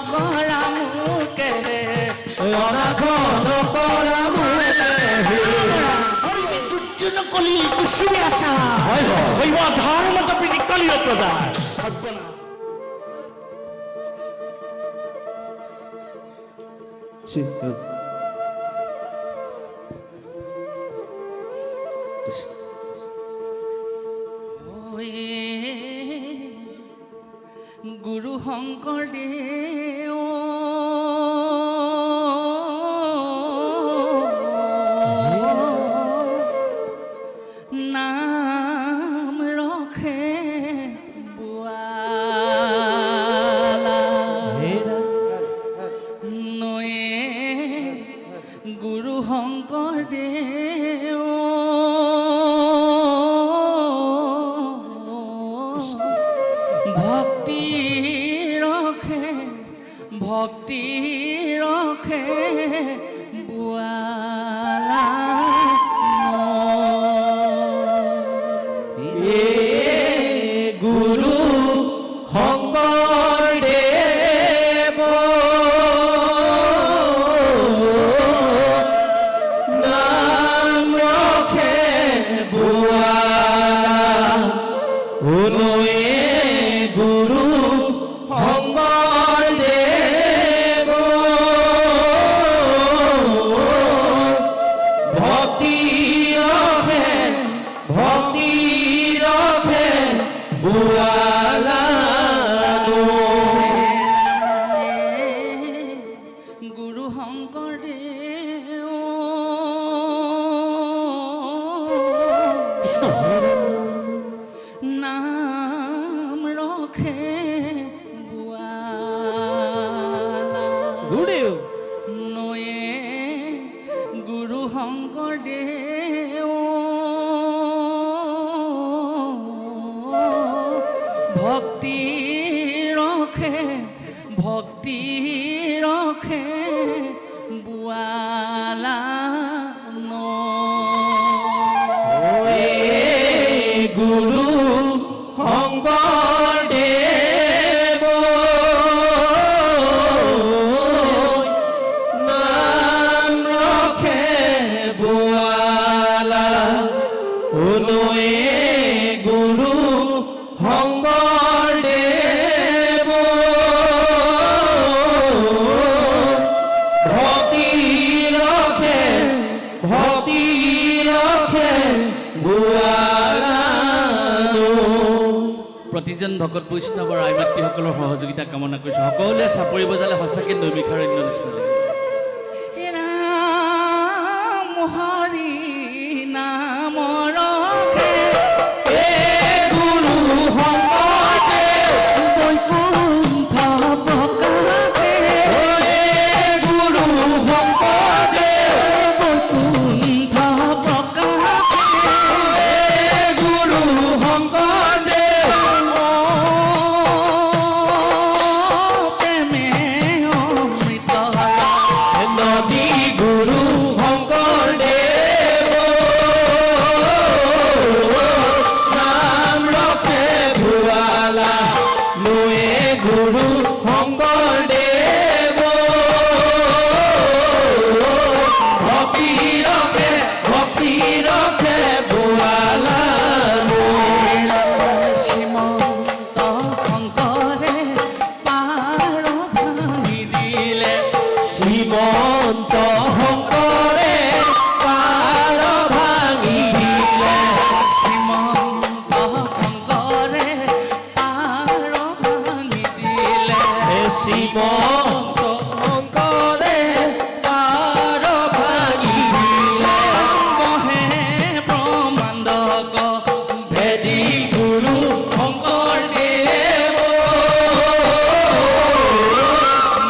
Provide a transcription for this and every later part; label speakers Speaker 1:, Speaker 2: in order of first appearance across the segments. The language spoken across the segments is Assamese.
Speaker 1: নকৰা মোকে
Speaker 2: অনাথ নকৰা মোকে
Speaker 1: দুৰ্যোগ কলি কুচি আছা
Speaker 2: হইব ধৰ্মত প্ৰীতি কলিয় প্ৰজা
Speaker 1: গুৰু শংকৰদেৱ নাম ৰখে বোৱালা নয়ে গুৰু শংকৰদেৱ ভক্তি ৰখে বোৱালা
Speaker 2: গুৰু শংকৰদেৱ নাম ৰখে বোৱালা ঐ গুৰু শংকৰদেৱ ভক্তি ৰখে বোৱালা
Speaker 1: গুৰু শংকৰদেৱ নাম ৰখে নয়ে গুৰু শংকৰদেৱ ভক্তি ৰখে বোৱালা
Speaker 2: গুৰু শংকৰদেৱ নাম ৰখে বোৱালা ঐ গুৰু শংকৰদেৱ ভক্তি ৰখে বোৱালা
Speaker 3: প্ৰতিজন ভকত বৈষ্ণৱৰ আই মাতৃসকলৰ সহযোগিতা কামনা কৰিছোঁ সকলোৱে চাপৰি বজালে সঁচাকৈ নৈমিষাৰণ্য নিচিনা লাগে
Speaker 1: ৰাম হৰি নাম ৰখে
Speaker 2: গুৰু শংকৰদেৱ
Speaker 1: বৈকুণ্ঠ প্ৰকাশে
Speaker 2: গুৰু শংকৰদেৱ
Speaker 1: বৈকুণ্ঠ প্ৰকাশে
Speaker 2: গুৰু শংকৰদেৱ
Speaker 1: প্ৰেমে অমৃত
Speaker 2: নদী গুৰু শংকৰদেৱ নাম ৰখে বোৱালা নয়ে গুৰু শংকৰদেৱ ভক্তি ৰখে বোৱালা
Speaker 1: শ্ৰীমন্ত শংকৰে পাৰ ভাঙি দিলে
Speaker 2: শ্ৰীমন্ত শংকৰে পাৰ ভাঙি দিলে
Speaker 1: শ্ৰীমন্ত শংকৰে পাৰ ভাঙি দিলে
Speaker 2: শ্ৰীমন্ত শংকৰে পাৰ ভাঙি দিলে
Speaker 1: বহে ব্ৰহ্মাণ্ডক
Speaker 2: ভেদি গুৰু শংকৰদেৱ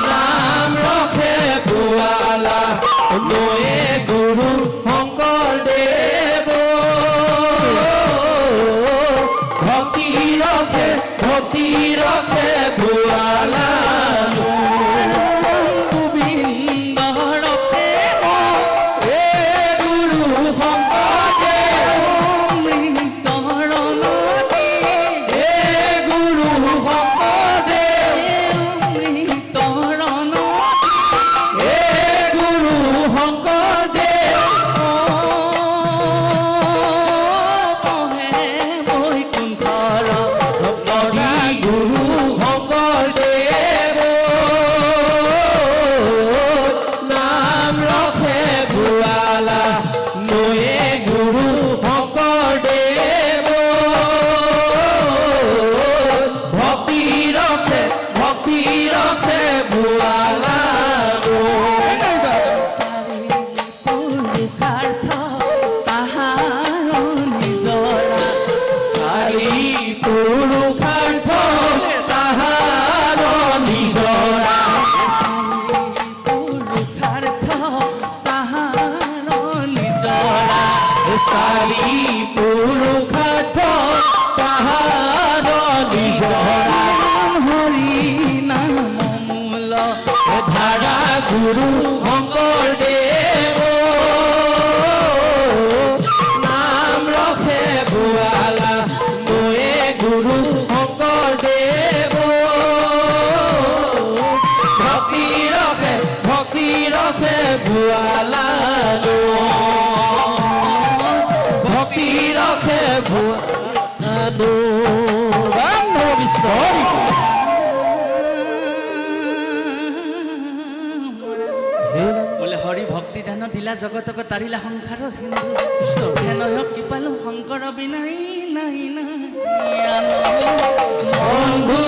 Speaker 2: নাম ৰখে বোৱালা নয়ে গুৰু শংকৰদেৱ ভক্তি ৰখে বোৱালা ভুৱালা ভক্তি ৰখে ভুৱালা ৰাম বিষ্ণু
Speaker 1: বোলে হৰি ভক্তি ধ্যান দিলা জগতক তাৰিলা সংসাৰ সিন্ধু হেনয় কৃপালু শংকৰ বিনাই নাই নাই
Speaker 2: বন্ধু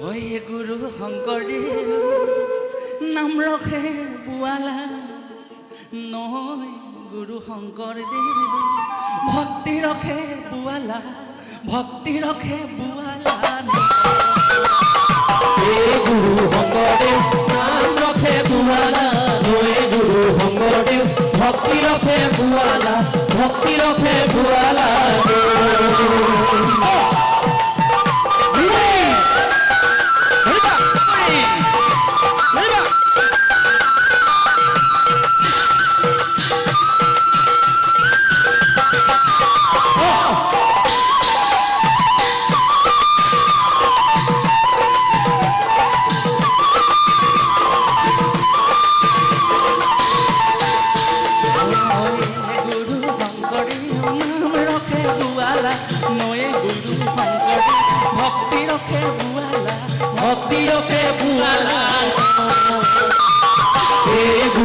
Speaker 1: ঐ গুৰু শংকৰদেৱ নাম ৰখে বুৱালা নৈ গুৰু শংকৰদেৱ ভক্তি ৰখে বুৱালা ভক্তি ৰখে বুৱালা
Speaker 2: গুৰু শংকৰদেৱ নাম ৰখে বুৱালা নৈ গুৰু শংকৰদেৱ ভক্তি ৰখে বুৱালা ভক্তি ৰখে বুৱালা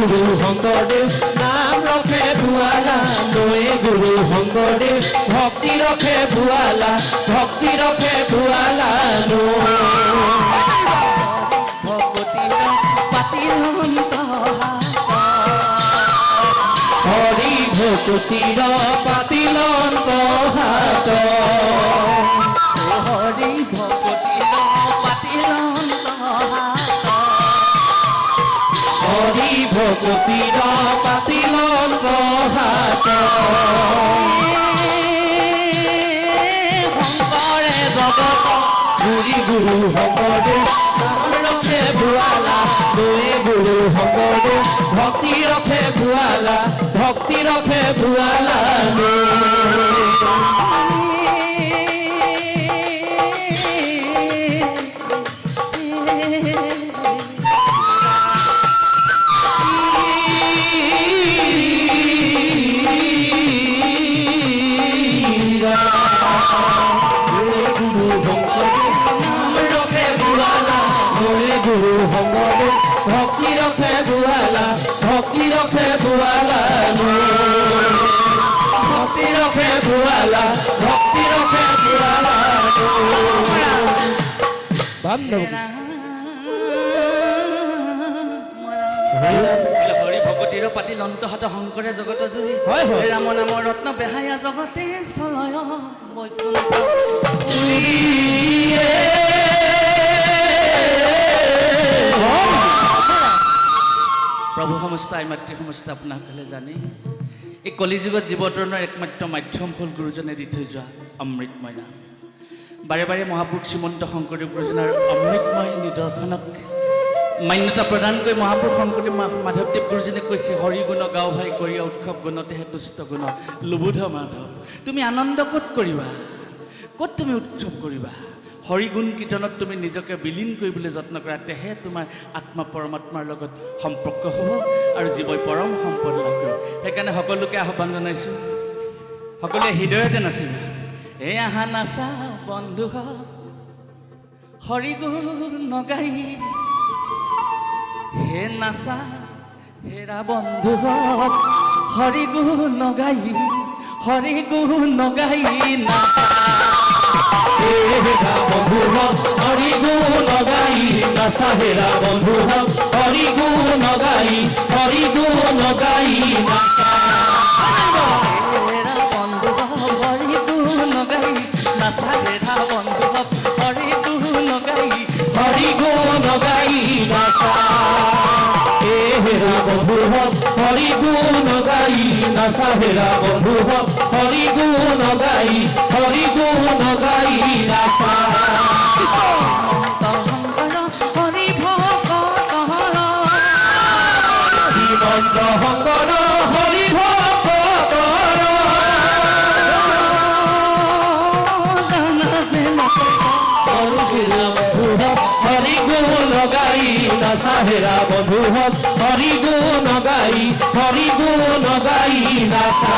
Speaker 2: গুৰু শংকৰদেৱ নাম ৰখে বুৱালা নৈ গুৰু শংকৰদেৱ ভক্তি ৰখে বুৱালা ভক্তি ৰখে বুৱালা
Speaker 1: ভগৱতী পাতিল
Speaker 2: হৰি ভকতিৰ পাতিলন্ত হাত
Speaker 1: হৰি ভগৱতী পাতিল
Speaker 2: হৰি ভকতিৰ পাতিলন্ত হাত
Speaker 1: শংকৰে জগত
Speaker 2: গুৰি গুৰু শংকৰদেৱ নাম ৰখে বুৱালা নৈ গুৰু শংকৰদেৱ ভক্তি ৰখে বুৱালা ভক্তি ৰখে বুৱালা গুৰু শংকৰদেৱ ভক্তি ৰখে বুৱালা ভক্তি ৰখে বুৱালা ভক্তি ৰখে বুৱালা ভক্তি ৰখে বুৱালা
Speaker 1: হৰি ভগৱতীৰ পাতিল অন্তহত শংকৰে জগত জুৰি ৰাম নামৰ ৰত্ন বেহায়া জগতে চলয় বৈকুণ্ঠ প্ৰভু সমস্ত আই মাতৃ সমস্ত আপোনাসকলে জানে এই কলিযুগত জীৱতৰণৰ একমাত্ৰ মাধ্যম হ'ল গুৰুজনে দি থৈ যোৱা অমৃতময় নাম বাৰে বাৰে মহাপুৰুষ শ্ৰীমন্ত শংকৰদেৱ গুৰুজনাৰ অমৃতময় নিদৰ্শনক মান্যতা প্ৰদান কৰি মহাপুৰুষ শংকৰদেৱ মাধৱদেৱ গুৰুজনে কৈছে হৰি গুণ গাঁও ভাই কৰিয়া উৎসৱ গুণতেহে তুষ্ট গুণ লুবুধ মাধৱ তুমি আনন্দ ক'ত কৰিবা ক'ত তুমি উৎসৱ কৰিবা হৰি গুণ কীৰ্তনত তুমি নিজকে বিলীন কৰিবলৈ যত্ন কৰা তেহে তোমাৰ আত্মা পৰমাত্মাৰ লগত সম্পৰ্ক হ'ব আৰু জীৱই পৰম সম্পদ লাভ কৰিব সেইকাৰণে সকলোকে আহ্বান জনাইছোঁ সকলোৱে হৃদয়তে নাচিব এই আহা নাচা বন্ধু হৰি গুণ নগাই হে নাচা হেৰা বন্ধু হৰি গুণ নগাই নাচা
Speaker 2: হেৰা বন্ধু হৰি গুণ গাই নাচা হেৰা বন্ধু হৰি গুণ গাই নাচা
Speaker 1: হেৰা বন্ধু হৰি গুণ গাই নাচা হেৰা বন্ধু হৰি গুণ গাই
Speaker 2: নাচা হেৰা বন্ধু হৰি গুণ গাই নাচা হেৰা বন্ধু হৰি গুণ গাই নাচা
Speaker 1: হৰি ভকত
Speaker 2: শ্ৰীমন্ত শংকৰ হৰি ভকতৰ
Speaker 1: জানা যে
Speaker 2: হেৰা বন্ধু হক হৰি গুণ গাই নাচা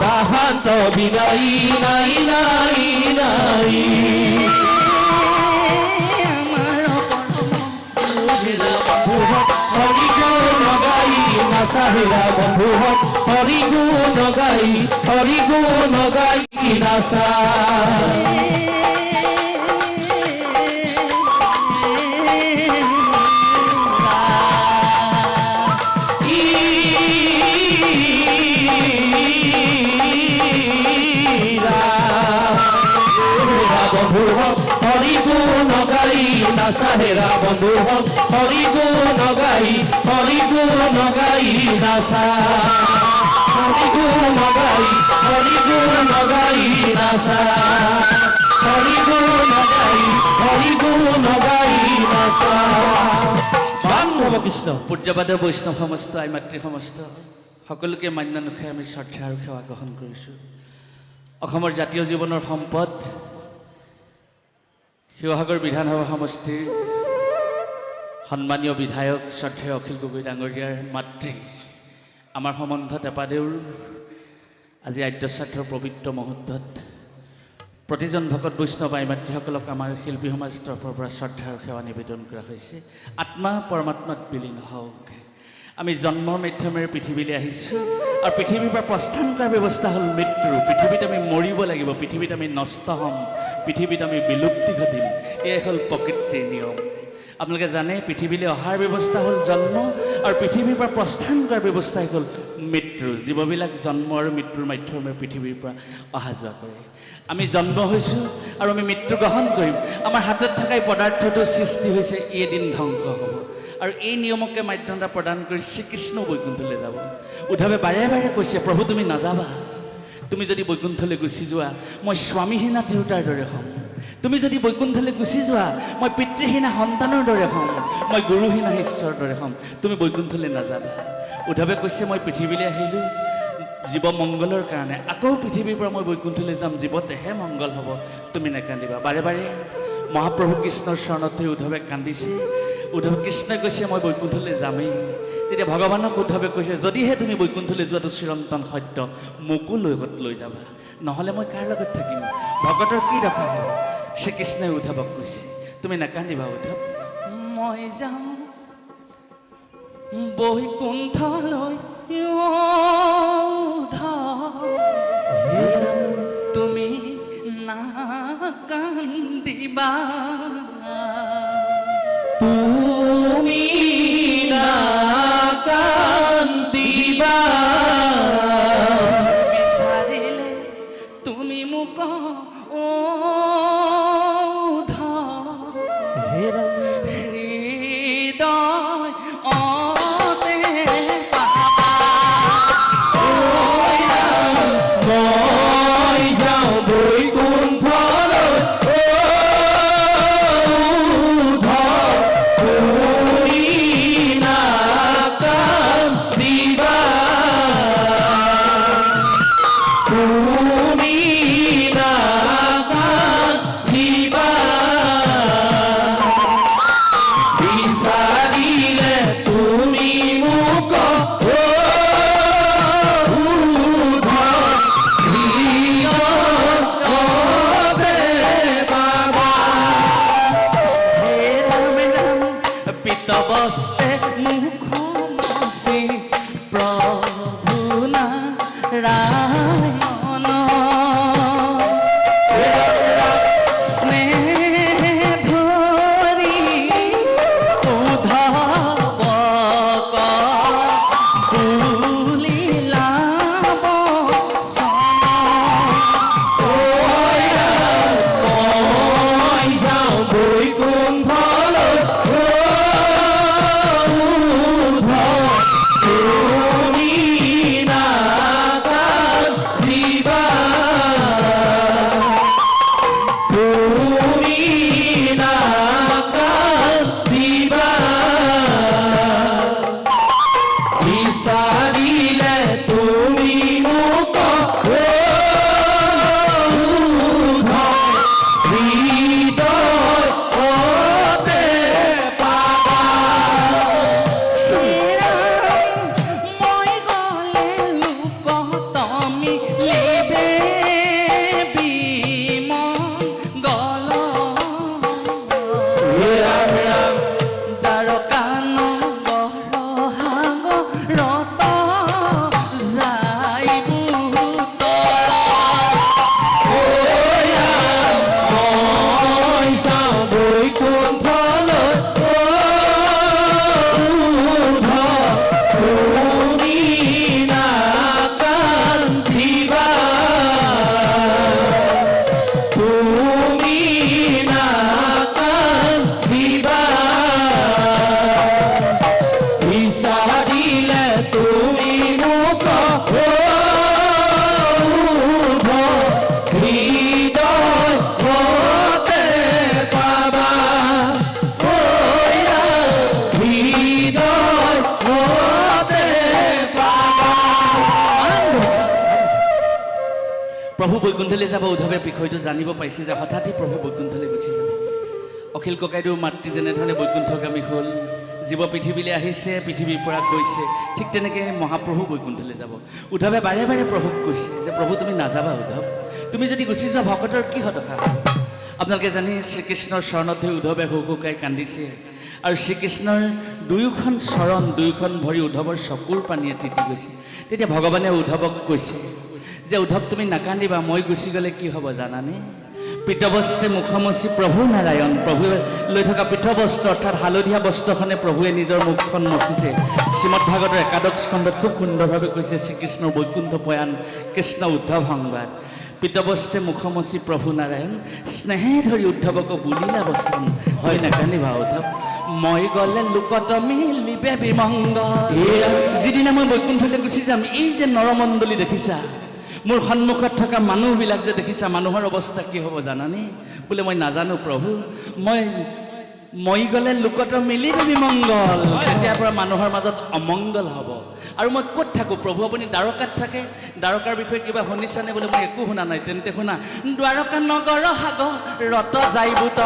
Speaker 2: তাহান্ত বিনাই নাই নাই নাই হৰি গুণ গাই নাচা হেৰা বন্ধু হক হৰি গুণ গাই নাচা বন্ধু হক হৰি গুণ গাই নাচা হেৰা বন্ধু হক হৰি গুণ গাই নাচা হৰি গুণ গাই নাচা হৰি গুণ গাই নাচা নম কৃষ্ণ
Speaker 1: পূজ্যবাদৰ বৈষ্ণৱ সমস্ত আই মাতৃ সমস্ত সকলোকে মান্যানুসাৰে আমি শ্ৰদ্ধা আৰু সেৱা গ্ৰহণ কৰিছোঁ। অসমৰ জাতীয় জীৱনৰ সম্পদ শিৱসাগৰ বিধানসভা সমষ্টিৰ সন্মানীয় বিধায়ক শ্ৰদ্ধেয় অখিল গগৈ ডাঙৰীয়াৰ মাতৃ আমাৰ সম্বন্ধ টেপাদেউৰ আজি আদ্যশ্ৰাদ্ধৰ পবিত্ৰ মুহূৰ্তত প্ৰতিজন ভকত বৈষ্ণৱ আই মাতৃসকলক আমাৰ শিল্পী সমাজৰ তৰফৰ পৰা শ্ৰদ্ধা আৰু সেৱা নিবেদন কৰা হৈছে। আত্মা পৰমাত্মাত বিলীন হওক। আমি জন্মৰ মাধ্যমেৰে পৃথিৱীলৈ আহিছোঁ আৰু পৃথিৱীৰ পৰা প্ৰস্থান কৰাৰ ব্যৱস্থা হ'ল মৃত্যু। পৃথিৱীত আমি মৰিব লাগিব, পৃথিৱীত আমি নষ্ট হ'ম, পৃথিৱীত আমি বিলুপ্তি ঘটিম। এয়াই হ'ল প্ৰকৃতিৰ নিয়ম। আপোনালোকে জানে পৃথিৱীলৈ অহাৰ ব্যৱস্থা হ'ল জন্ম আৰু পৃথিৱীৰ পৰা প্ৰস্থান কৰাৰ ব্যৱস্থাই হ'ল মৃত্যু। জীৱবিলাক জন্ম আৰু মৃত্যুৰ মাধ্যমেৰে পৃথিৱীৰ পৰা অহা যোৱা কৰে। আমি জন্ম হৈছোঁ আৰু আমি মৃত্যু গ্ৰহণ কৰিম। আমাৰ হাতত থকা এই পদাৰ্থটো সৃষ্টি হৈছে, এদিন ধ্বংস হ'ব আৰু এই নিয়মকে মাধ্যমতা প্ৰদান কৰি শ্ৰীকৃষ্ণ বৈকুণ্ঠলৈ যাব। উদ্ধৱে বাৰে বাৰে কৈছে, প্ৰভু তুমি নাযাবা, তুমি যদি বৈকুণ্ঠলৈ গুচি যোৱা মই স্বামীহীনা তিৰোতাৰ দৰে হ'ম। তুমি যদি বৈকুণ্ঠলৈ গুচি যোৱা মই পিতৃহীনা সন্তানৰ দৰে হ'ম, মই গুৰুহীনা ঈশ্বৰৰ দৰে হ'ম। তুমি বৈকুণ্ঠলৈ নাযাবা। উদ্ধৱে কৈছে, মই পৃথিৱীলৈ আহিলোঁ জীৱ মংগলৰ কাৰণে, আকৌ পৃথিৱীৰ পৰা মই বৈকুণ্ঠলৈ যাম, জীৱতেহে মংগল হ'ব, তুমি নাকান্দিবা। বাৰে বাৰে মহাপ্ৰভু কৃষ্ণৰ চৰণত হৈ উদ্ধৱে কান্দিছে। উদ্ধৱ কৃষ্ণই কৈছে, মই বৈকুণ্ঠলৈ যামেই। তেতিয়া ভগৱানক উদ্ধৱে কৈছে, যদিহে তুমি বৈকুণ্ঠলৈ যোৱাটো চিৰন্তন সত্য, মোকো লগত লৈ যাবা, নহ'লে মই কাৰ লগত থাকিম, ভকতৰ কি দশা হ'ব। শ্ৰীকৃষ্ণই উদ্ধৱক কৈছে, তুমি নাকান্দিবা উদ্ধৱ, মই যাওঁ বৈকুণ্ঠলৈ, তুমি নাকান্দিবা,
Speaker 2: তুমি নাকান্দিবা,
Speaker 1: বিচাৰিলে তুমি মোক হৃদয় অতে
Speaker 2: মই যাওঁ বৈকুণ্ঠলৈ, তুমি নাকান্দিবা, তুমি নাকান্দিবা, বিচাৰিলে তুমি মোক
Speaker 1: পিতবস্তে মুখমসি প্ৰভু নাৰায়ণ, স্নেহ ধৰি উদ্ধৱক বুলিলাব চন।
Speaker 2: মই যাওঁ বৈকুণ্ঠলৈ, তুমি নাকান্দিবা, তুমি নাকান্দিবা, বিচাৰিলে তুমি মোক তুমি মোক হৃদয়তে পাবা হৃদয়তে পাবা।
Speaker 1: প্ৰভু বৈকুণ্ঠলৈ যাব। উদ্ধৱে বিষয়টো জানিব পাৰিছে যে হঠাতে প্ৰভু বৈকুণ্ঠলৈ গুচি যাব। অখিল ককাইদেউৰ মাতৃ যেনেধৰণে বৈকুণ্ঠগামী হ'ল, জীৱ পৃথিৱীলৈ আহিছে, পৃথিৱীৰ পৰা গৈছে, ঠিক তেনেকৈ মহাপ্ৰভু বৈকুণ্ঠলৈ যাব। উদ্ধৱে বাৰে বাৰে প্ৰভুক কৈছে যে প্ৰভু তুমি নাযাবা উদ্ধৱ, তুমি যদি গুচি যোৱা ভকতৰ কি হতশা হ'ব। আপোনালোকে জানি শ্ৰীকৃষ্ণৰ চৰণত হৈ উদ্ধৱে হুকুকাই কান্দিছে আৰু শ্ৰীকৃষ্ণৰ দুয়োখন চৰণ দুয়োখন ভৰি উদ্ধৱৰ চকুৰ পানীয়ে তিতি গৈছে। তেতিয়া ভগৱানে উদ্ধৱক কৈছে যে উদ্ধৱ তুমি নাকান্দিবা, মই গুচি গ'লে কি হ'ব জানানে? পীতবস্ত্ৰে মুখমচি প্ৰভু নাৰায়ণ, প্ৰভুৱে লৈ থকা পীতবস্ত্ৰ অৰ্থাৎ হালধীয়া বস্ত্ৰখনে প্ৰভুৱে নিজৰ মুখখন মচিছে। শ্ৰীমদভাগৱতৰ একাদশ স্কন্ধত খুব সুন্দৰভাৱে কৈছে শ্ৰীকৃষ্ণৰ বৈকুণ্ঠ প্ৰয়াণ কৃষ্ণ উদ্ধৱ সংবাদ। পীতবস্ত্ৰে মুখমচি প্ৰভু নাৰায়ণ, স্নেহে ধৰি উদ্ধৱক বুলিলা বচন, হয় নাকান্দিবা উদ্ধৱ, মই গ'লে লোকত মিলিবে বিমংগল। যিদিনা মই বৈকুণ্ঠলৈ গুচি যাম, এই যে নৰমণ্ডলী দেখিছা, মোৰ সন্মুখত থকা মানুহবিলাক যে দেখিছা, মানুহৰ অৱস্থা কি হ'ব জানানে? বোলে মই নাজানো প্ৰভু, মই গ'লে লোকত মিলিবে বিমংগল, তেতিয়াৰ পৰা মানুহৰ মাজত অমংগল হ'ব। আৰু মই ক'ত থাকোঁ প্ৰভু? আপুনি দ্বাৰকাত থাকে, দ্বাৰকাৰ বিষয়ে কিবা শুনিছানে? বোলে মই একো শুনা নাই। তেন্তে শুনা, দ্বাৰকা নগৰ সাগৰত যায় বুট।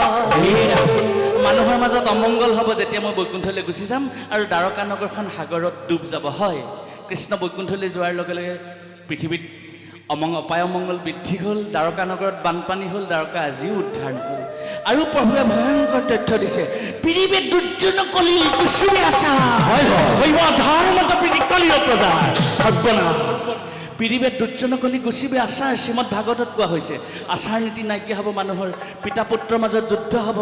Speaker 1: মানুহৰ মাজত অমংগল হ'ব যেতিয়া মই বৈকুণ্ঠলৈ গুচি যাম আৰু দ্বাৰকা নগৰখন সাগৰত ডুব যাব। হয়, কৃষ্ণ বৈকুণ্ঠলৈ যোৱাৰ লগে লগে পৃথিৱীত অপায় অমংগল বৃদ্ধি হ'ল, দ্বাৰকা নগৰত বানপানী হ'ল, দ্বাৰকা আজিও উদ্ধাৰ নহ'ল। আৰু প্ৰভুৱে ভয়ংকৰ তথ্য দিছে, পৃথিৱী দুৰ্জন কলি কুচুমে আছা হৈব ধৰ্মত প্ৰীতি কলিৰ প্ৰজাৰ সৰ্বনাশ। পৃথিৱীত দুৰ্জন কলি গুচিবে আচাৰ, শ্ৰীমদ ভাগৱতত কোৱা হৈছে। আচাৰ নীতি নাইকিয়া হ'ব, মানুহৰ পিতা পুত্ৰৰ মাজত যুদ্ধ হ'ব,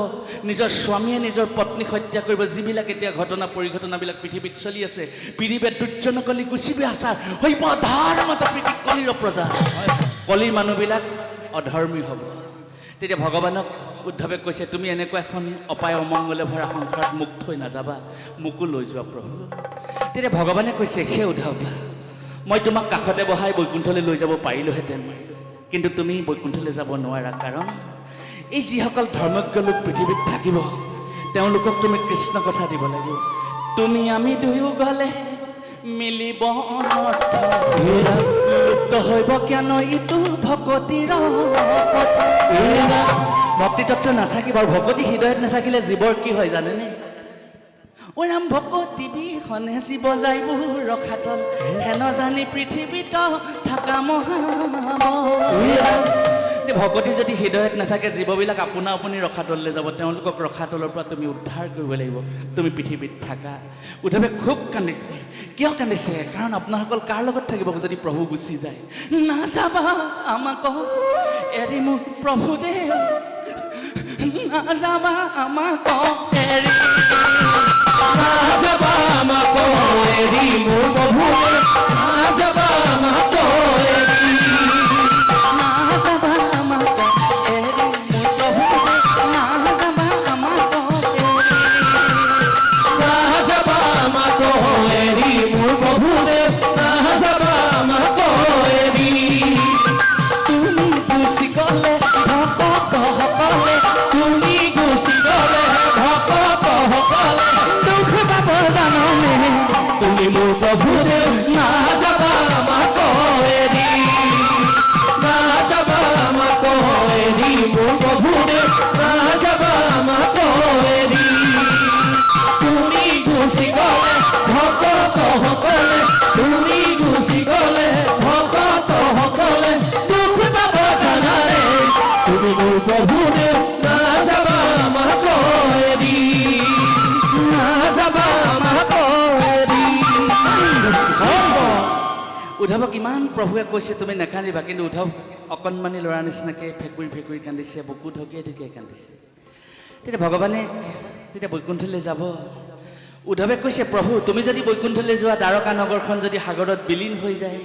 Speaker 1: নিজৰ স্বামীয়ে নিজৰ পত্নীক হত্যা কৰিব, যিবিলাক এতিয়া ঘটনা পৰিঘটনাবিলাক পৃথিৱীত চলি আছে। পৃথিৱীত দুৰ্জন কলি গুচিবে আচাৰ হৈব ধৰ্মত প্ৰীতি কলিৰ প্ৰজাৰ। কলিৰ মানুহবিলাক অধৰ্মী হ'ব। তেতিয়া ভগৱানক উদ্ধৱে কৈছে, তুমি এনেকুৱা এখন অপায় অমংগলে ভৰা সংসাৰত মোক থৈ নাযাবা, মোকো লৈ যোৱা প্ৰভু। তেতিয়া ভগৱানে কৈছে, সেই উদ্ধৱ, মই তোমাক কাষতে বহাই বৈকুণ্ঠলৈ লৈ যাব পাৰিলোহেঁতেন, কিন্তু তুমি বৈকুণ্ঠলৈ যাব নোৱাৰা। কাৰণ এই যিসকল ধৰ্মজ্ঞ লোক পৃথিৱীত থাকিব, তেওঁলোকক তুমি কৃষ্ণ কথা দিব লাগিব। তুমি আমি দুয়ো গ'লে মিলিব অনৰ্থ, লুপ্ত হৈব কেন ইটো ভকতিৰ পথ। ভক্তিতত্ব নাথাকিব, আৰু ভকতি হৃদয়ত নাথাকিলে জীৱৰ কি হয় জানেনে? ঐ ৰাম ভকতি বিহনে জীৱ যাইব ৰখাতল, হেন জানি পৃথিৱীত থকা মহাব। ভকতি যদি হৃদয়ত নাথাকে, জীৱবিলাক আপোনা আপুনি ৰখাতললৈ যাব, তেওঁলোকক ৰখাতলৰ পৰা তুমি উদ্ধাৰ কৰিব লাগিব, তুমি পৃথিৱীত থাকা। উদ্ধৱে খুব কান্দিছে। কিয় কান্দিছে? কাৰণ আপোনাসকল কাৰ লগত থাকিব যদি প্ৰভু গুচি যায়? নাযাবা আমাক এৰি মোৰ প্ৰভু দে, নাযাবা আমাক এৰি,
Speaker 2: নাযাবা আমাক এৰি মোৰ প্ৰভু, নাযাবা আমাক এৰি,
Speaker 1: নাযাবা আমাক এৰি মোৰ প্ৰভু, নাযাবা আমাক এৰি,
Speaker 2: নাযাবা আমাক এৰি মোৰ প্ৰভু, নাযাবা আমাক এৰি।
Speaker 1: তুমি গুচি গ'লে ভকতসকলে,
Speaker 2: তুমি গুচি গ'লে ভকতসকলে
Speaker 1: দুখ পাব জাননে?
Speaker 2: তুমি মোৰ প্ৰভু, নাযাবা আমাক এৰি, নাযাবা আমাক এৰি মোৰ প্ৰভু, নাযাবা আমাক এৰি। তুমি গুচি গ'লে ভকতসকলে, তুমি গুচি গ'লে ভকতসকলে দুখ পাব জানানে? তুমি মোৰ প্ৰভু, নাযাবা আমাক এৰি, নাযাবা আমাক এৰি।
Speaker 1: উদ্ধৱক ইমান প্ৰভুৱে কৈছে তুমি নাকান্দিবা, কিন্তু উদ্ধৱ অকণমানি ল'ৰা নিচিনাকৈ ফেকুৰি ফেকুৰি কান্দিছে, বুকু ঢকিয়াই ঢকিয়াই কান্দিছে। তেতিয়া ভগৱানে তেতিয়া বৈকুণ্ঠলৈ যাব। উদ্ধৱে কৈছে, প্ৰভু তুমি যদি বৈকুণ্ঠলৈ যোৱা, দ্বাৰকা নগৰখন যদি সাগৰত বিলীন হৈ যায়,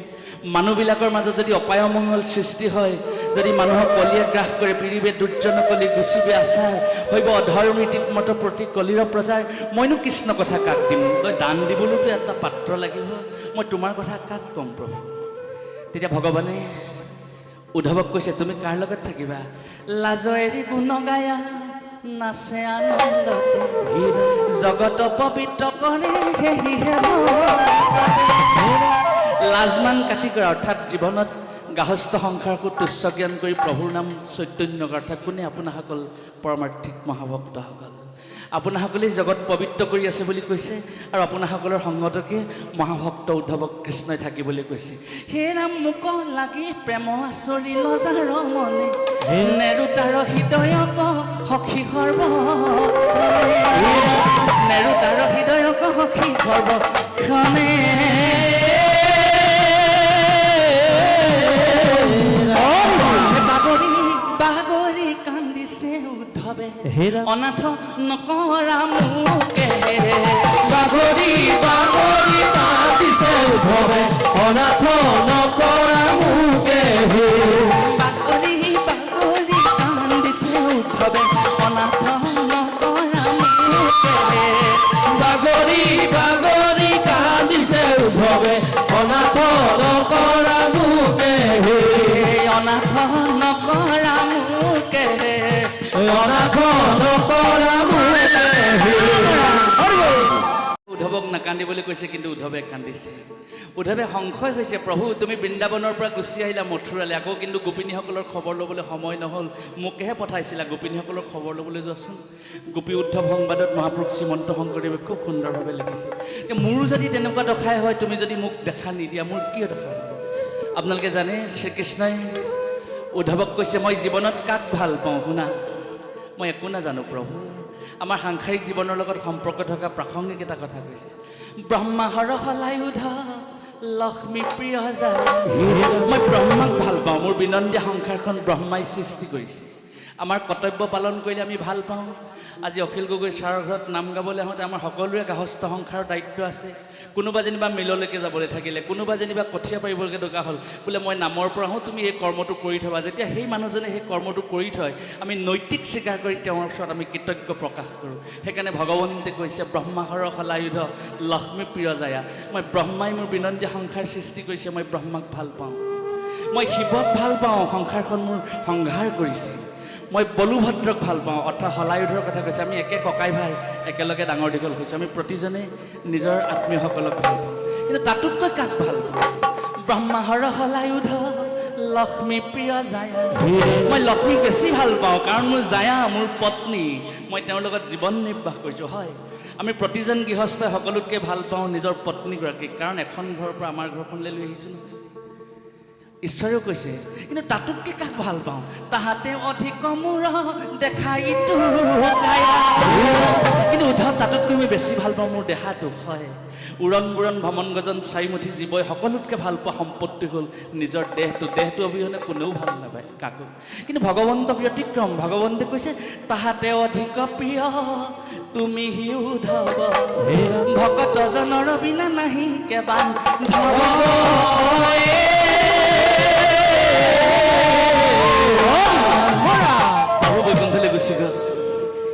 Speaker 1: মানুহবিলাকৰ মাজত যদি অপায় অমংগল সৃষ্টি হয়, যদি মানুহক কলিয়ে গ্ৰাস কৰে, পীড়িবে দুৰ্জন কলি গুচিবে আচাৰ, হৈব অধৰ্মী মত প্ৰতি কলিৰ প্ৰজাৰ, মইনো কৃষ্ণ কথা কাক দিম? তই দান দিবলৈতো এটা পাত্ৰ লাগিব, মই তোমাৰ কথা কাক ক'ম প্ৰভু? তেতিয়া ভগৱানে উদ্ধৱক কৈছে, তুমি কাৰ লগত থাকিবা? লাজ এৰি গুণ গায়া নাচে আনন্দতে, জগত পবিত্ৰ কৰে সেহিহে লাজমান কাটি কৰা, অৰ্থাৎ জীৱনত গাহস্থ সংসাৰকো তুচ্ছ জ্ঞান কৰি প্ৰভুৰ নাম চৈতন্য, অৰ্থাৎ কোনে? আপোনাসকল পৰমাৰ্থিক মহাভক্তসকল, আপোনাসকলেই জগত পবিত্ৰ কৰি আছে বুলি কৈছে, আৰু আপোনাসকলৰ সংগতকে মহাভক্ত উদ্ধৱক কৃষ্ণই থাকিবলৈ কৈছে। হে ৰাম মোক লাগি প্ৰেম আচৰি লজাৰ মনে, নেৰুতাৰ হৃদয়ক সখী সৰ্বক্ষণে, নেৰুতাৰ হৃদয়ক সখী সৰ্বক্ষণে, বাগৰি কান্দিছে উদ্ধৱে, অনাথ নকৰা মোকে,
Speaker 2: বাগৰি বাগৰি কান্দিছে উদ্ধৱে, অনাথ নকৰা মোকে,
Speaker 1: বাগৰি বাগৰি কান্দিছে উদ্ধৱে, অনাথ নকৰা মোকে,
Speaker 2: বাগৰি বাগৰি কান্দিছে উদ্ধৱে, অনাথ নকৰা মোকে,
Speaker 1: অনাথ নকৰা মোকে,
Speaker 2: অনাথ নকৰা মোকে।
Speaker 1: উদ্ধৱক নাকান্দিবলৈ কৈছে, কিন্তু উদ্ধৱে কান্দিছে। উদ্ধৱে সংশয় হৈছে, প্ৰভু তুমি বৃন্দাবনৰ পৰা গুচি আহিলা মথুৰালৈ, আকৌ কিন্তু গোপিনীসকলৰ খবৰ ল'বলৈ সময় নহ'ল, মোকেহে পঠাইছিলা, গোপিনীসকলৰ খবৰ ল'বলৈ যোৱাচোন। গোপী উদ্ধৱ সংবাদত মহাপুৰুষ শ্ৰীমন্ত শংকৰদেৱে খুব সুন্দৰভাৱে লিখিছে, যে মোৰো যদি তেনেকুৱা দশাই হয়, তুমি যদি মোক দেখা নিদিয়া, মোৰ কি দশা হ'ব? আপোনালোকে জানে, শ্ৰীকৃষ্ণই উদ্ধৱক কৈছে, মই জীৱনত কাক ভাল পাওঁ শুনা, মই একো নাজানো প্ৰভু। আমাৰ সাংসাৰিক জীৱনৰ লগত সম্পৰ্ক থকা প্ৰাসংগিক এটা কথা কৈছে, ব্ৰহ্মা হৰহলায়ুধ লক্ষ্মী প্ৰিয় যায়, মই ব্ৰহ্মাক ভাল পাওঁ, মোৰ বিনন্দীয়া সংসাৰখন ব্ৰহ্মাই সৃষ্টি কৰিছে। আমাৰ কৰ্তব্য পালন কৰিলে আমি ভাল পাওঁ। আজি অখিল গগৈ ছাৰৰ ঘৰত নাম গাবলৈ আহোঁতে আমাৰ সকলোৰে গাহস্থ সংসাৰৰ দায়িত্ব আছে। কোনোবা যেনিবা মিললৈকে যাবলৈ থাকিলে, কোনোবা যেনিবা কঠীয়া পাৰিবলৈকে দৰকাৰ হ'ল, বোলে মই নামৰ পৰা আহোঁ, তুমি এই কৰ্মটো কৰি থবা। যেতিয়া সেই মানুহজনে সেই কৰ্মটো কৰি থয়, আমি নৈতিক স্বীকাৰ কৰি তেওঁৰ ওচৰত আমি কৃতজ্ঞ প্ৰকাশ কৰোঁ। সেইকাৰণে ভগৱন্তে কৈছে, ব্ৰহ্মাহৰ হলায়ুধ লক্ষ্মী প্ৰিয় জায়া, মই ব্ৰহ্মাই মোৰ বিনন্দীয়া সংসাৰ সৃষ্টি কৰিছে, মই ব্ৰহ্মাক ভাল পাওঁ। মই শিৱক ভাল পাওঁ, সংসাৰখন মোৰ সংহাৰ কৰিছে। মই বলুভদ্ৰক ভাল পাওঁ, অৰ্থাৎ হলায়ুধৰ কথা কৈছে। আমি একে ককাই ভাই, একেলগে ডাঙৰ দীঘল হৈছোঁ, আমি প্ৰতিজনে নিজৰ আত্মীয়সকলক ভাল পাওঁ, কিন্তু তাতোতকৈ কাক ভাল পাওঁ? ব্ৰহ্মাহৰ হলায়ুধ লক্ষ্মী প্ৰিয় জায়া, মই লক্ষ্মীক বেছি ভাল পাওঁ, কাৰণ মোৰ জায়া মোৰ পত্নী, মই তেওঁৰ লগত জীৱন নিৰ্বাহ কৰিছোঁ। হয়, আমি প্ৰতিজন গৃহস্থই সকলোতকৈ ভাল পাওঁ নিজৰ পত্নীগৰাকীক, কাৰণ এখন ঘৰৰ পৰা আমাৰ ঘৰখনলৈ লৈ আহিছোঁ নহয়। ঈশ্বৰেও কৈছে, কিন্তু তাতোতকৈ কাক ভাল পাওঁ? তাহাতে অধিক মূৰ দেখাইতো কায়া, কিন্তু উদ্ধৱ তাতোতকৈ মই বেছি ভাল পাওঁ মোৰ দেহাটো। হয়, উৰণ বুৰণ ভ্ৰমণ গজন চাৰিমুঠি জীৱই সকলোতকৈ ভাল পোৱা সম্পত্তি হ'ল নিজৰ দেহটো। দেহটো অবিহনে কোনেও ভাল নাপায় কাকো, কিন্তু ভগৱন্ত ব্যতিক্ৰম। ভগৱন্তে কৈছে, তাহাতে অধিক প্ৰিয় তুমি হি উদ্ধৱ, ভকত জনৰ বিনা নাহি কেবান ধৱ। প্ৰভু বৈকুণ্ঠলৈ গুচি গ'ল,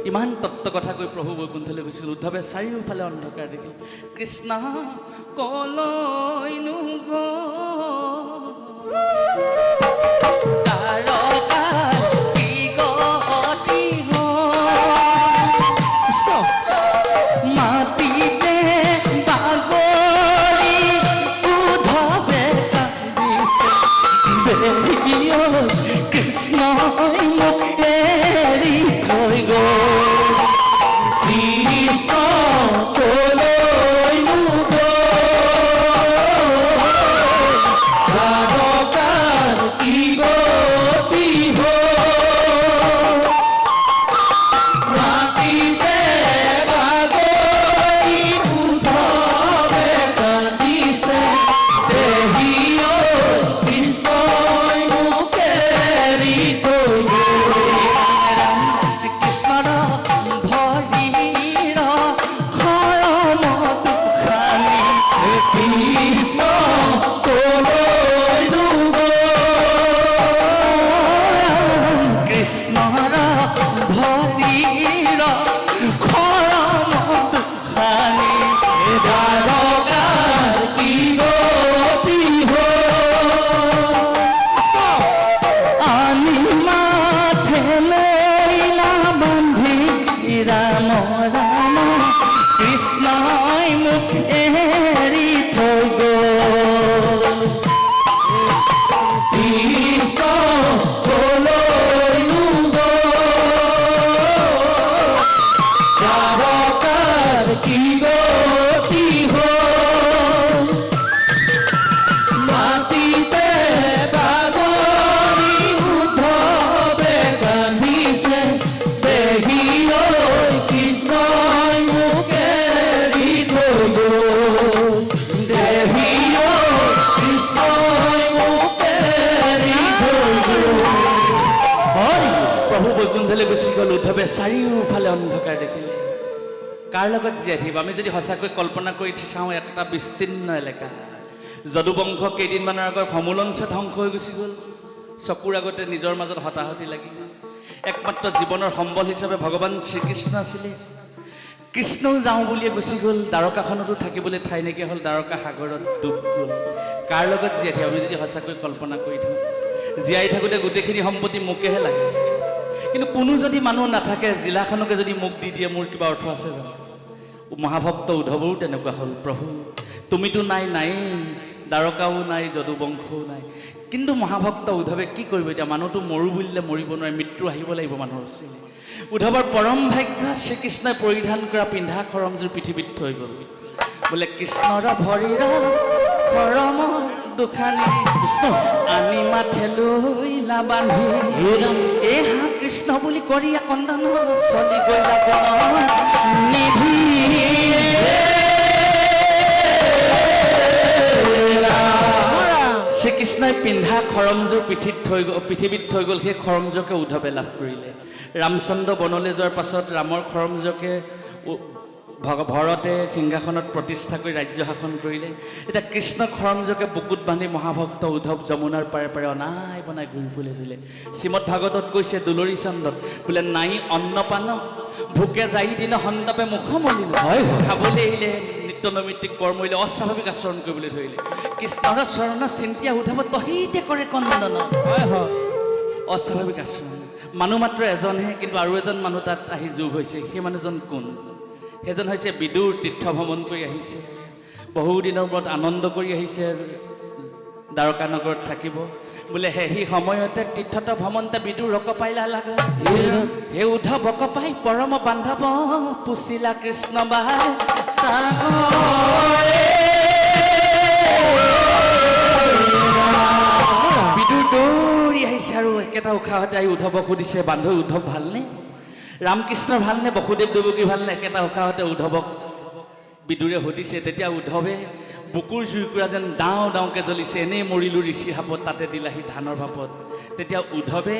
Speaker 1: ইমান তত্ত্ব কথা কৈ প্ৰভু বৈকুণ্ঠলৈ গুচি গ'ল। উদ্ধৱে চাৰিওফালে অন্ধকাৰ দেখিল, কৃষ্ণ কলৈনো মাটিতে বাগৰি উদ্ধৱে কান্দিছে, কৃষ্ণ মোক এৰি থৈ গ'ল,
Speaker 2: কৃষ্ণ কলৈনো গ'ল,
Speaker 1: গুচি গ'ল। উদ্ধৱে চাৰিওফালে অন্ধকাৰ দেখিলে। কাৰ লগত জীয়াই থাকিব? আমি যদি সঁচাকৈ কল্পনা কৰি চাওঁ, এটা বিস্তীৰ্ণ এলেকা। যদুবংশ কেইদিনমানৰ আগত সমোলঞ্চে ধ্বংস হৈ গুচি গ'ল। চকুৰ আগতে নিজৰ মাজত হতাহতি লাগিল। একমাত্ৰ জীৱনৰ সম্বল হিচাপে ভগৱান শ্ৰীকৃষ্ণ আছিলে। কৃষ্ণও যাওঁ বুলিয়ে গুচি গ'ল। দ্বাৰকাখনতো থাকিবলৈ ঠাই নাইকিয়া হ'ল। দ্বাৰকা সাগৰত ডুব গ'ল। কাৰ লগত জীয়াই থাকিব? আমি যদি সঁচাকৈ কল্পনা কৰি থওঁ, জীয়াই থাকোঁতে গোটেইখিনি সম্পত্তি মোকেহে লাগে। কিন্তু কোনো যদি মানুহ নাথাকে, জিলাখনকে যদি মোক দি দিয়ে, মোৰ কিবা অৰ্থ আছে জানো? মহাভক্ত উদ্ধৱৰো তেনেকুৱা হ'ল। প্ৰভু তুমিতো নায়েই, দ্বাৰকাও নাই, যদুবংশও নাই। কিন্তু মহাভক্ত উদ্ধৱে কি কৰিব এতিয়া? মানুহটো মৰো বুলিলে মৰিব নোৱাৰে, মৃত্যু আহিব লাগিব মানুহৰ ওচৰলৈ। উদ্ধৱৰ পৰম ভাগ্য, শ্ৰীকৃষ্ণই পৰিধান কৰা পিন্ধা খৰমযোৰ পৃথিৱীত থৈ গ'ল। বোলে কৃষ্ণৰ ভৰিৰ খৰম দুখানি কৃষ্ণ আনি মাথে লৈলা বান্ধি, এই হা কৃষ্ণ বুলি কৰি কন্দন চলি গৈ নিধি। শ্ৰীকৃষ্ণই পিন্ধা খৰমযোৰ পৃথিৱীত থৈ গ'ল। সেই খৰমযোৰকে উদ্ধৱে লাভ কৰিলে। ৰামচন্দ্ৰ বনলৈ যোৱাৰ পাছত ৰামৰ খৰমযোৰকে ভৰতে সিংহাসনত প্ৰতিষ্ঠা কৰি ৰাজ্য শাসন কৰিলে। এতিয়া কৃষ্ণ খৰমযোৰকে বুকুত বান্ধি মহাভক্ত উদ্ধৱ যমুনাৰ পাৰে পাৰে অনাই বনাই ঘূৰি ফুৰিলে ধৰিলে। শ্ৰীমদ ভাগৱতত কৈছে দুলৰী চন্দত বোলে নাই অন্নপান ভোকে যাই দিন সন্তাপে মুখ মলিন। খাবলৈ আহিলে নিত্য নৈমিত্তিক কৰ্মইলে অস্বাভাৱিক আচৰণ কৰিবলৈ ধৰিলে। কৃষ্ণৰ চৰণ চিন্তিয়া উদ্ধৱ তহিতে কৰে কন্দন। অস্বাভাৱিক আচৰণ। মানুহ মাত্ৰ এজনহে, কিন্তু আৰু এজন মানুহ তাত আহি যোগ হৈছে। সেই মানুহজন কোন? সেইজন হৈছে বিদুৰ। তীৰ্থ ভ্ৰমণ কৰি আহিছে, বহুদিনৰ মূৰত আনন্দ কৰি আহিছে, দ্বাৰকা নগৰত থাকিব। বোলে সেই সময়তে তীৰ্থত ভ্ৰমণতে বিদুৰ ৰক পাইলা লাগে। হে উদ্ধৱ বক পাই পৰম বান্ধৱ পুচিলা কৃষ্ণ বাই। বিদুৰ দৌৰি আহিছে আৰু একেটা উশাহতে আহি উদ্ধৱক সুধিছে, বান্ধৱ উদ্ধৱ ভালনে? ৰামকৃষ্ণৰ ভালনে? বসুদেৱ দেৱকী ভালনে? একেটা উশাহতে উদ্ধৱক বিদুৰে সুধিছে। তেতিয়া উদ্ধৱে বুকুৰ জুইকুৰা যেন ডাওঁ ডাওঁকৈ জ্বলিছে, এনেই মৰিলোঁ ঋষিৰ হাপত, তাতে দিলাহি ধানৰ ভাপত। তেতিয়া উদ্ধৱে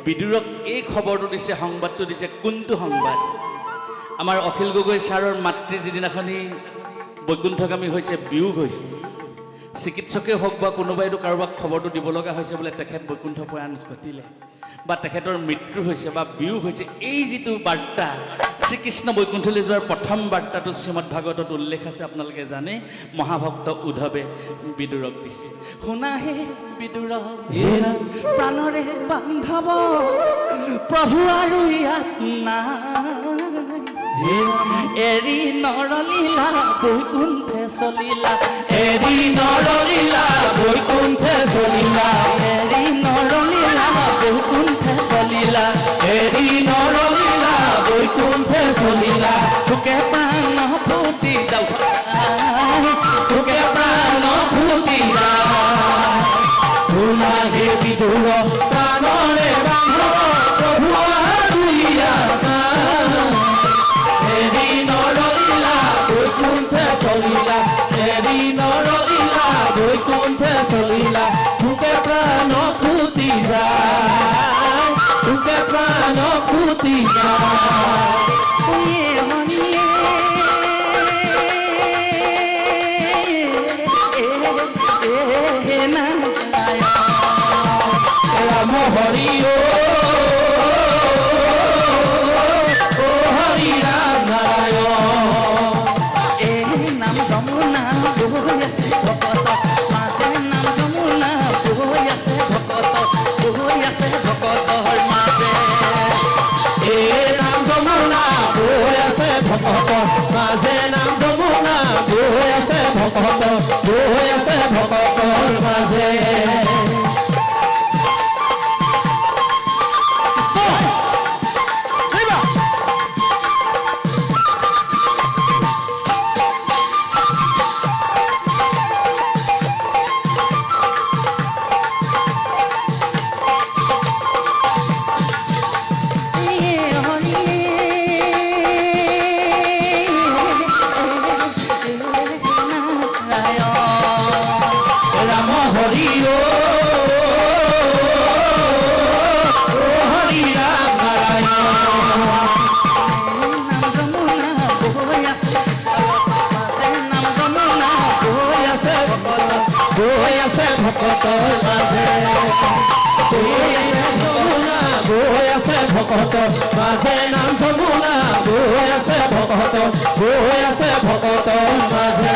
Speaker 1: বিদুৰক এই খবৰটো দিছে, সংবাদটো দিছে। কোনটো সংবাদ? আমাৰ অখিল গগৈ ছাৰৰ মাতৃ যিদিনাখনি বৈকুণ্ঠগামী হৈছে, বিয়োগ হৈছে, চিকিৎসকেই হওক বা কোনোবাইতো কাৰোবাক খবৰটো দিব লগা হৈছে বোলে তেখেত বৈকুণ্ঠ প্ৰয়াণ ঘটিলে বা তেখেতৰ মৃত্যু হৈছে বা বিয়োগ হৈছে। এই যিটো বাৰ্তা, শ্ৰীকৃষ্ণ বৈকুণ্ঠলৈ যোৱাৰ প্ৰথম বাৰ্তাটো শ্ৰীমদ ভাগৱতত উল্লেখ আছে, আপোনালোকে জানে। মহাভক্ত উদ্ধৱে বিদুৰক দিছে। শুনাহে বিদুৰ প্ৰাণৰে বান্ধৱ, প্ৰভু আৰু ইয়াত নাই। এৰি নৰলীলা বৈকুণ্ঠে চলিলা,
Speaker 2: এৰি নৰলীলা বৈকুণ্ঠে চলিলা,
Speaker 1: এৰি নৰলীলা বৈকুণ্ঠে চলিলা,
Speaker 2: এৰি নৰলীলা বৈকুণ্ঠে চলিলা।
Speaker 1: তোকে প্ৰাণ ফুটি যাওঁ,
Speaker 2: তোকে প্ৰাণ ফুটি যায়। শুনা হে বিদুৰ প্ৰাণৰে বান্ধৱ, প্ৰভু আৰু ইয়াত নাই। এৰি নৰলীলা বৈকুণ্ঠে চলিলা, এৰি নৰলীলা বৈকুণ্ঠে চলিলা। তোকে প্ৰাণ ফুটি যায়, তোকে প্ৰাণ ফুটি যায়। ৰাম হৰি অ হৰি ৰাম নাৰায়ণ।
Speaker 1: এই নাম যমুনা বৈ আছে ভকত মাজে, নাম যমুনা বৈ আছে ভকত, বৈ আছে ভকতৰ মাজে।
Speaker 2: এই নাম যমুনা বৈ আছে ভকত মাজে, নাম যমুনা বৈ আছে ভকত, বৈ আছে ভকতৰ মাজে। হৰি ৰাম নাৰায়ণ। বৈ আছে ভকতৰ মাজে বৈ আছে যমুনা বৈ আছে ভকতৰ মাজে নাম যমুনা বৈ আছে ভকতৰ মাজে বৈ আছে ভকতৰ মাজে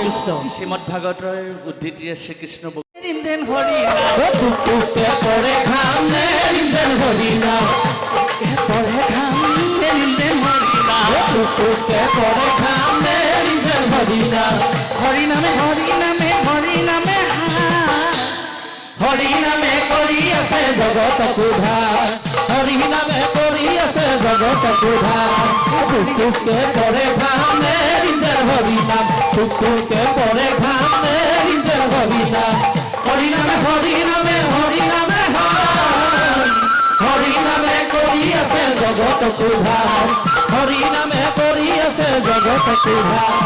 Speaker 2: কৃষ্ণ
Speaker 1: শ্ৰীমদ ভাগৱতৰ উদ্ধৃতিৰে শ্ৰীকৃষ্ণ এৰিম যেন হৰি
Speaker 2: টুকটুকে পৰে ঘাম নেৰিম যেন হৰিণা
Speaker 1: পঢ়ে ঘাম এৰিম যেন হৰি
Speaker 2: টুকটুকে পৰে ঘাম নেৰিম যেন হৰিণা
Speaker 1: হৰি নামে হৰি নামে হৰি নামে
Speaker 2: হৰি নামে কৰি আছে জগত কোধাৰ হৰি নামে কৰি আছে জগত কোধাৰ টুকটুকে পৰে ঘাম নেৰিম যেন হৰিণা টুকটুকে পৰে ঘাম নেৰিম যেন হৰিণা হৰি নামে হৰি নামে হৰি নামে হৰি নামে কৰি আছে জগত কোধাৰ হৰি নামে কৰি আছে জগত কোধাৰ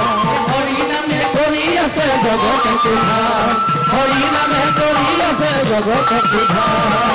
Speaker 2: হৰি নামে কৰি আছে জগত কোধাৰ হৰি নামে কৰি আছে জগত কোধাৰ